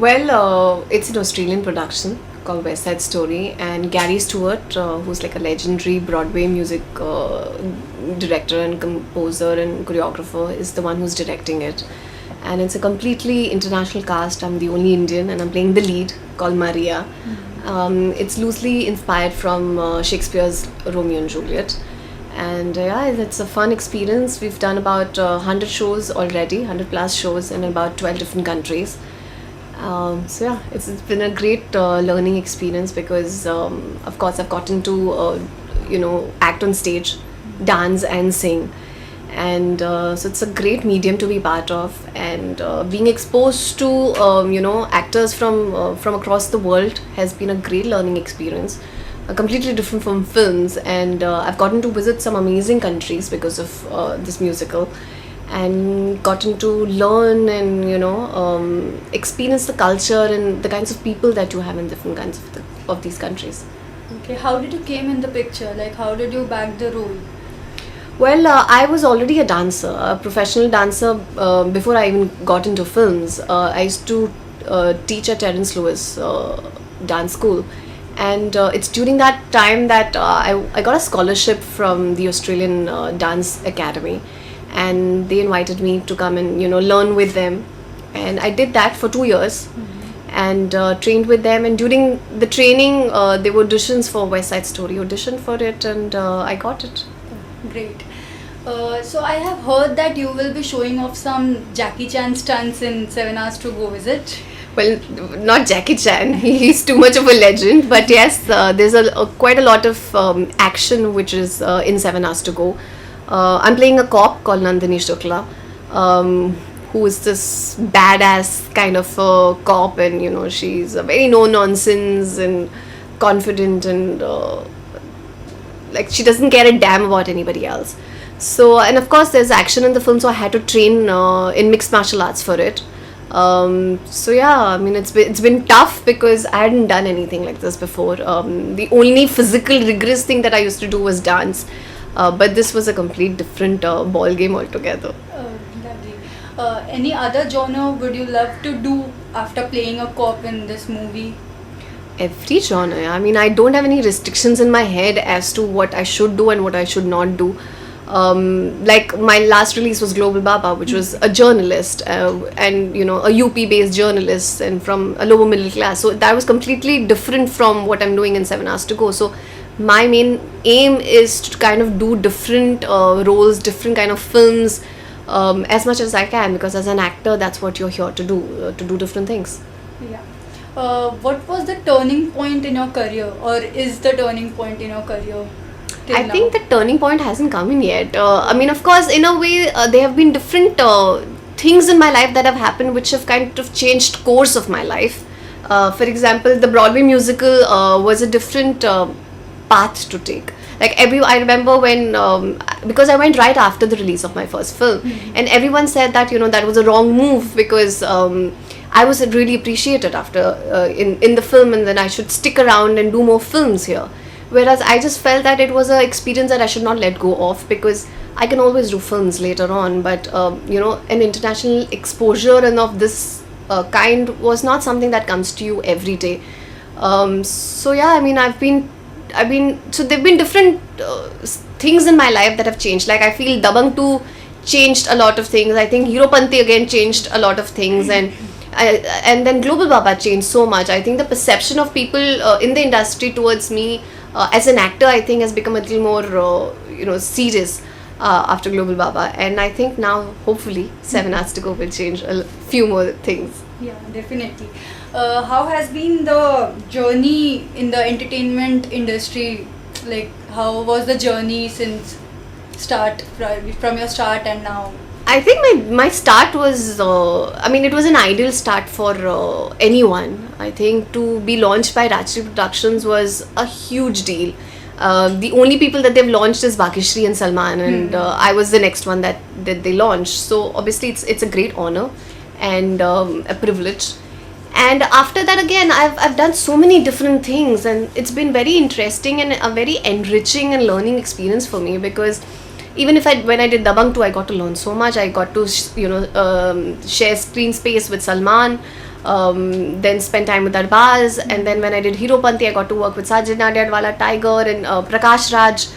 It's an Australian production called West Side Story, and Gary Stewart, who's like a legendary Broadway music director and composer and choreographer, is the one who's directing it. And it's a completely international cast. I'm the only Indian, and I'm playing the lead called Maria. It's loosely inspired from Shakespeare's Romeo and Juliet. And yeah, it's a fun experience. We've done about 100 shows already, 100 plus shows in about 12 different countries. So yeah, it's been a great learning experience because of course I've gotten to act on stage, dance and sing, and so it's a great medium to be part of, and being exposed to actors from across the world has been a great learning experience, completely different from films, and I've gotten to visit some amazing countries because of this musical, and gotten to learn and experience the culture and the kinds of people that you have in different kinds of these countries. Okay, how did you came in the picture? Like, how did you bag the role? Well, I was already a dancer, a professional dancer before I even got into films. I used to teach at Terence Lewis dance school, and it's during that time that I got a scholarship from the Australian Dance Academy, and they invited me to come and learn with them, and I did that for 2 years. And trained with them, and during the training there were auditions for West Side Story, auditioned for it, and I got it. Great. So I have heard that you will be showing off some Jackie Chan stunts in 7 Hours to Go, is it? Well, not Jackie Chan. He's too much of a legend. But yes, there's quite a lot of action which is in 7 Hours to Go. I'm playing a cop called Nandini Shukla, who is this badass kind of cop, and she's a very no nonsense and confident, and like she doesn't care a damn about anybody else. So, and of course there's action in the film, so I had to train in mixed martial arts for it. So yeah, I mean it's been tough because I hadn't done anything like this before. The only physical rigorous thing that I used to do was dance, but this was a complete different ball game altogether. Lovely. Any other genre would you love to do after playing a cop in this movie? Every genre. I mean, I don't have any restrictions in my head as to what I should do and what I should not do. Like my last release was Global Baba, which was a journalist, and a UP based journalist and from a lower middle class. So that was completely different from what I'm doing in 7 Hours to Go. So my main aim is to kind of do different roles, different kind of films, as much as I can, because as an actor that's what you're here to do different things. Yeah. What was the turning point in your career, or is the turning point in your career? I think the turning point hasn't come in yet. I mean, of course, in a way, there have been different things in my life that have happened which have kind of changed course of my life. For example, the Broadway musical was a different path to take. Like I remember when because I went right after the release of my first film, and everyone said that that was a wrong move because I was really appreciated after in the film, and then I should stick around and do more films here. Whereas I just felt that it was an experience that I should not let go of, because I can always do films later on, but an international exposure and of this kind was not something that comes to you every day. So yeah, I mean, so there've been different things in my life that have changed. Like I feel Dabangg 2 changed a lot of things. I think Heropanti again changed a lot of things, and then Global Baba changed so much. I think the perception of people in the industry towards me as an actor, I think, has become a little more serious after Global Baba, and I think now hopefully 7 Hours to Go will change a few more things. Yeah, definitely. How has been the journey in the entertainment industry? Like, how was the journey since from your start and now? I think my start was, it was an ideal start for anyone. I think to be launched by Rajshri Productions was a huge deal. The only people that they've launched is Bhagishri and Salman, and I was the next one that they launched. So obviously it's a great honor and a privilege. And after that, again, I've done so many different things, and it's been very interesting and a very enriching and learning experience for me, because even when I did Dabangg 2, I got to learn so much. I got to share screen space with Salman. Then spent time with Arbaz, and then when I did Heropanti, I got to work with Sajid Nadiadwala, Tiger, and Prakash Raj.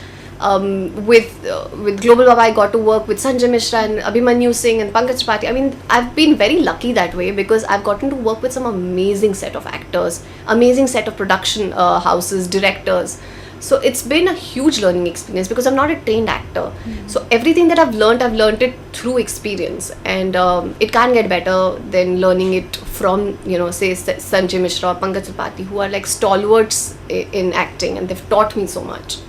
With Global Baba, I got to work with Sanjay Mishra and Abhimanyu Singh and Pankaj Tripathi. I mean, I've been very lucky that way because I've gotten to work with some amazing set of actors, amazing set of production houses, directors. So it's been a huge learning experience because I'm not a trained actor. So everything that I've learned it through experience, and it can't get better than learning it from, say Sanjay Mishra or Pankaj Tripathi, who are like stalwarts in acting, and they've taught me so much.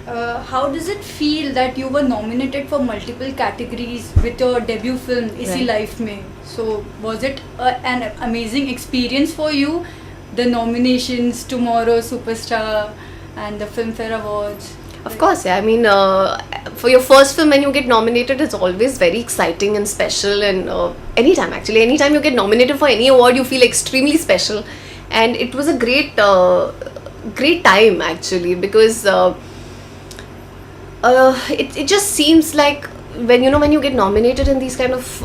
How does it feel that you were nominated for multiple categories with your debut film Isi Life Mein? So was it an amazing experience for you? The nominations, Tomorrow Superstar, and the Filmfare Awards. Of course, yeah. I mean, for your first film, when you get nominated, it's always very exciting and special. And anytime you get nominated for any award, you feel extremely special. And it was a great time actually, because it just seems like when you get nominated in these kind of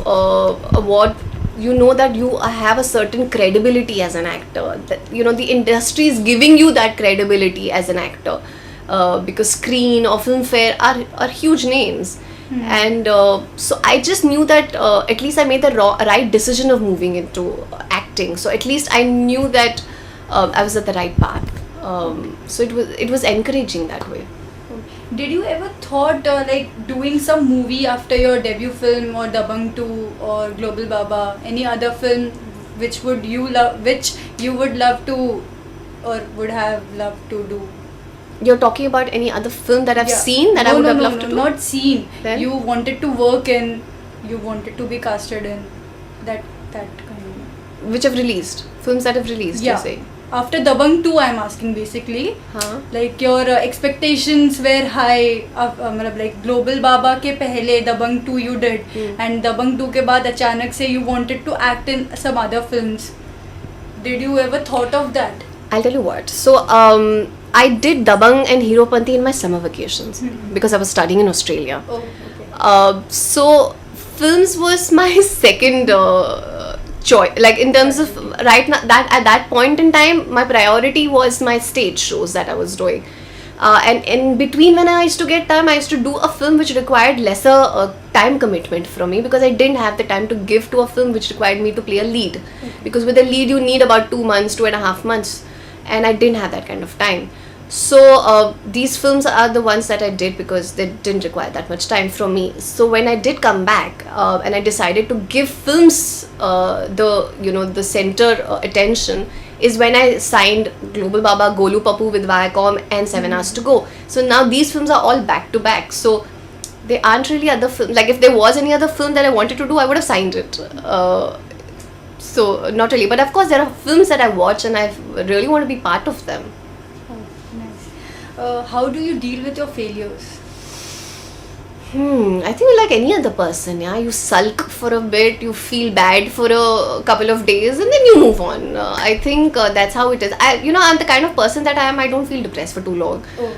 award, you know that you have a certain credibility as an actor, that the industry is giving you that credibility as an actor, because Screen or Filmfare are huge names. And so I just knew that at least I made the right decision of moving into acting. So at least I knew that I was at the right path. So it was encouraging that way. Did you ever thought like doing some movie after your debut film, or Dabangg 2 or Global Baba, any other film which you would love to or would have loved to do? You're talking about any other film that I've seen that I would have loved to do? Not seen. Then? You wanted to work in, you wanted to be casted in, that kind of. Which have released? Films that have released, Yeah. you say? After Dabangg 2, I'm asking basically. Huh? Like your expectations were high. Like Global Baba ke pehle Dabangg 2 you did, and Dabangg 2 ke baad achanak se you wanted to act in some other films. Did you ever thought of that? I'll tell you what. So I did Dabangg and Heropanti in my summer vacations because I was studying in Australia. Oh, okay. So films was my second choice. Like in terms of right now, that at that point in time, my priority was my stage shows that I was doing. And in between, when I used to get time, I used to do a film which required lesser time commitment from me, because I didn't have the time to give to a film which required me to play a lead. Because with a lead, you need about 2 months, 2.5 months, and I didn't have that kind of time. So these films are the ones that I did because they didn't require that much time from me. So when I did come back and I decided to give films the center attention, is when I signed Global Baba, Golu Papu with Viacom, and 7 Hours to Go. So now these films are all back to back. So they aren't really other films. Like if there was any other film that I wanted to do, I would have signed it. So not really. But of course, there are films that I watch and I really want to be part of them. How do you deal with your failures? I think like any other person, yeah. You sulk for a bit, you feel bad for a couple of days, and then you move on. I think that's how it is. I'm the kind of person that I am. I don't feel depressed for too long. Oh,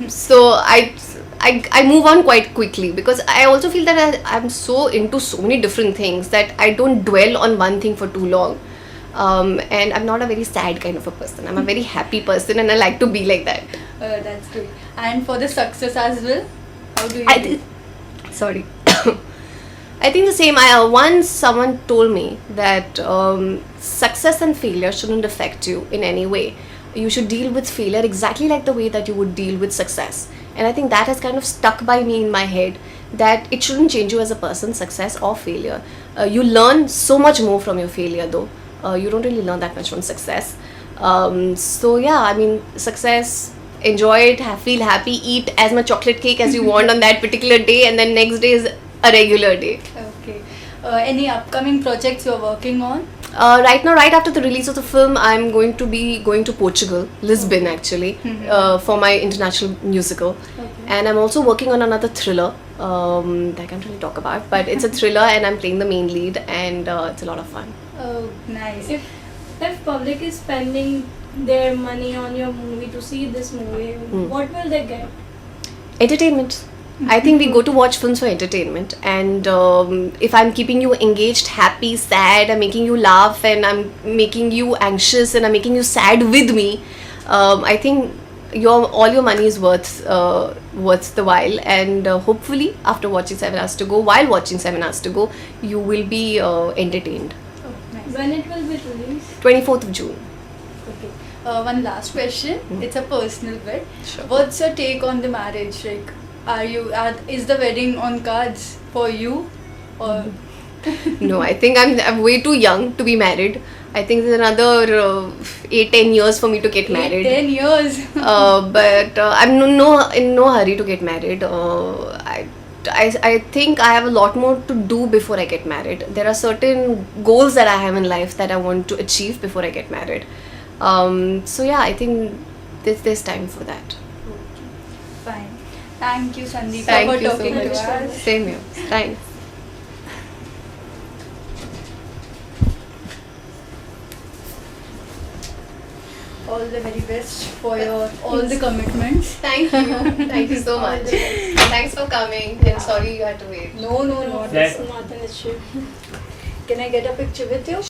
nice. So I move on quite quickly, because I also feel that I'm so into so many different things that I don't dwell on one thing for too long. And I'm not a very sad kind of a person. I'm a very happy person, and I like to be like that. That's good. And for the success as well, how do you Sorry. I think the same. Once someone told me that success and failure shouldn't affect you in any way. You should deal with failure exactly like the way that you would deal with success. And I think that has kind of stuck by me in my head, that it shouldn't change you as a person, success or failure. You learn so much more from your failure though. You don't really learn that much from success. So yeah, I mean, success, enjoy it, feel happy, eat as much chocolate cake as you want on that particular day, and then next day is a regular day. Okay. Any upcoming projects you're working on? Right now, right after the release of the film, I'm going to be going to Portugal, Lisbon actually, for my international musical. Okay. And I'm also working on another thriller that I can't really talk about, but it's a thriller and I'm playing the main lead, and it's a lot of fun. Oh, nice. If public is spending their money on your movie to see this movie, what will they get? Entertainment. I think we go to watch films for entertainment, and if I'm keeping you engaged, happy, sad, I'm making you laugh, and I'm making you anxious, and I'm making you sad with me, I think all your money is worth the while. And hopefully, after watching 7 Hours to Go, while watching 7 Hours to Go, you will be entertained. Oh, nice. When it will be released? 24th of June. Okay. One last question. It's a personal bit. Sure. What's your take on the marriage? Like, is the wedding on cards for you, or No, I think I'm way too young to be married. I think there's another 8-10 years for me to get married. 10 years? But I'm in no hurry to get married. I think I have a lot more to do before I get married. There are certain goals that I have in life that I want to achieve before I get married. So yeah, I think there's time for that. Fine. Thank you, Sandeep, Thank for you so talking to much. us. Same here. Thanks. All the very best for your all the commitments. Thank you. Thank you so much. Thanks for coming. And sorry you had to wait. No. It's not an issue. Can I get a picture with you?